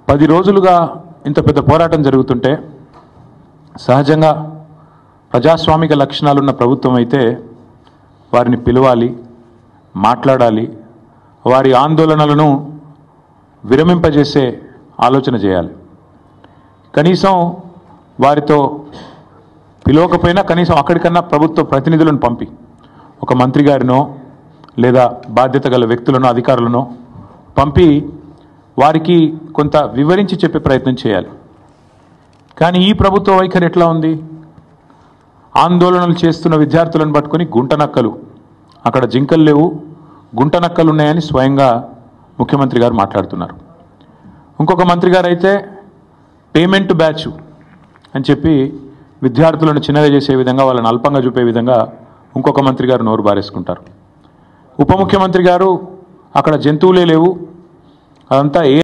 10 రోజులుగా ఇంత పెద్ద పోరాటం జరుగుతుంటే సహజంగా ప్రజాస్వామిక లక్షణాలున్న ప్రభుత్వం అయితే వారిని పిలవాలి, మాట్లాడాలి, వారి ఆందోళనలను విరమింపజేసే ఆలోచన చేయాలి. కనీసం వారితో పిలవకపోయినా కనీసం అక్కడికన్నా ప్రభుత్వ ప్రతినిధులను పంపి ఒక మంత్రి గారినో లేదా బాధ్యత గల వ్యక్తులను అధికారులను పంపి వారికి కొంత వివరించి చెప్పే ప్రయత్నం చేయాలి. కానీ ఈ ప్రభుత్వ వైఖరి ఎట్లా ఉంది? ఆందోళనలు చేస్తున్న విద్యార్థులను పట్టుకొని గుంటనక్కలు, అక్కడ జింకలు లేవు, గుంటనక్కలు ఉన్నాయని స్వయంగా ముఖ్యమంత్రి గారు మాట్లాడుతున్నారు. ఇంకొక మంత్రి గారు అయితే పేమెంట్ బ్యాచ్ అని చెప్పి విద్యార్థులను చిన్నగా చేసే విధంగా, వాళ్ళని అల్పంగా చూపే విధంగా ఇంకొక మంత్రి గారు నోరు బారేసుకుంటారు. ఉప ముఖ్యమంత్రి గారు అక్కడ జంతువులే లేవు, అదంతా